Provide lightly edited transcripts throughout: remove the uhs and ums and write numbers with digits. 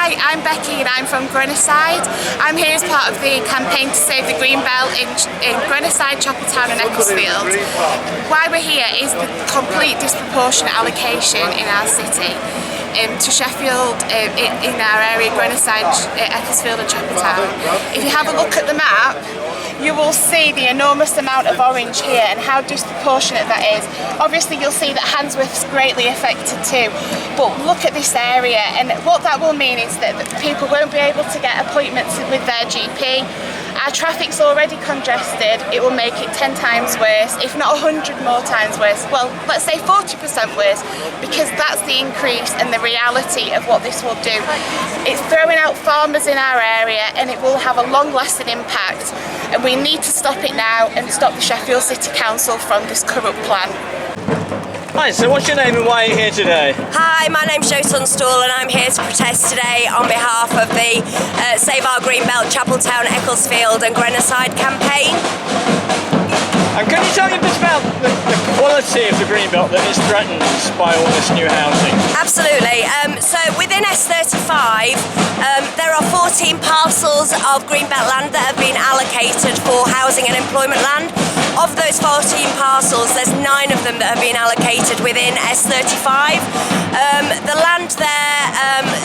Hi, I'm Becky and I'm from Greenside. I'm here as part of the campaign to save the Greenbelt in Greenside, Chapeltown and Ecclesfield. Why we're here is the complete disproportionate allocation in our city to Sheffield, in our area, Greenside, Ecclesfield and Chapeltown. If you have a look at the map, you will see the enormous amount of orange here and how disproportionate that is. Obviously you'll see that Handsworth's greatly affected too, but look at this area, and what that will mean is that people won't be able to get appointments with their GP. Our traffic's already congested. It will make it 10 times worse, if not 100 more times worse. Well, let's say 40% worse, because that's the increase and the reality of what this will do. It's throwing out farmers in our area and it will have a long-lasting impact, and we need to stop it now and stop the Sheffield City Council from this corrupt plan. Hi, so what's your name and why are you here today? Hi, my name's Jo Tunstall and I'm here to protest today on behalf of the Save Our Greenbelt, Chapeltown, Ecclesfield and Greenside campaign. And can you tell me a bit about the quality of the Greenbelt that is threatened by all this new housing? Absolutely. So within S35, there are 14 parcels of Greenbelt land that have been allocated for housing and employment land. Of those 14 parcels, there's 9 of them that have been allocated within S35. The land there,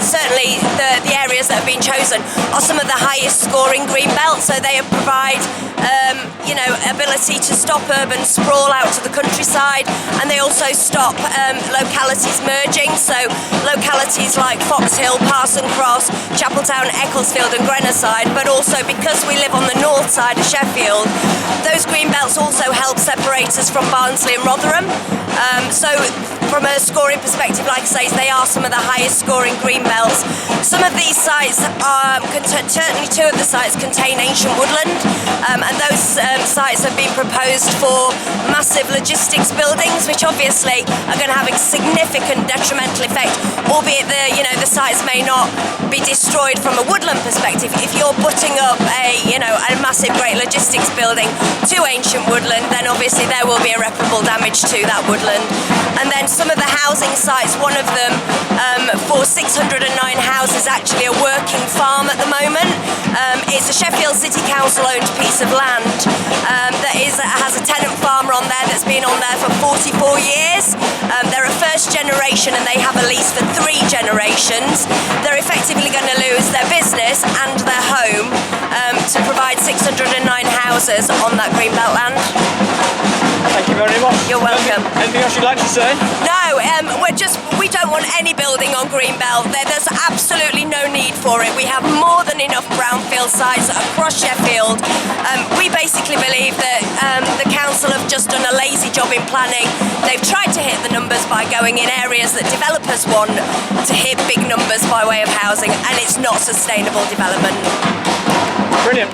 certainly the areas that have been chosen are some of the highest scoring Greenbelt, so they provide ability to stop urban sprawl out to the countryside, and they also stop localities merging, so localities like Foxhill, Parson Cross, Chapeltown, Ecclesfield and Greenside, but also because we live on the north side of Sheffield, those Greenbelts also help separate us from Barnsley and Rotherham. So from a scoring perspective, like I say, they are some of the highest scoring Greenbelts. Some of these sites certainly 2 of the sites contain ancient woodland, and those sites have been proposed for massive logistics buildings, which obviously are going to have a significant detrimental effect, albeit the sites may not be destroyed from a woodland perspective. If you're putting up a massive great logistics building to ancient woodland, then obviously there will be irreparable damage to that woodland. And then some of the housing sites, one of them for 609 houses, actually a working farm at the moment. It's a Sheffield City Council owned piece of land that has a tenant farmer on there that's been on there for 44 years. They're a first generation and they have a lease for 3 generations. They're effectively going to lose their business and their home to provide 609 houses on that Greenbelt land. Thank you very much. You're welcome. Anything else you'd like to say? No, we don't want any building on Greenbelt. There's absolutely no need for it. We have more than enough brownfield sites across Sheffield. We basically believe that the council have just done a lazy job in planning. They've tried to hit the numbers by going in areas that developers want to hit big numbers by way of housing, and it's not sustainable development. Brilliant.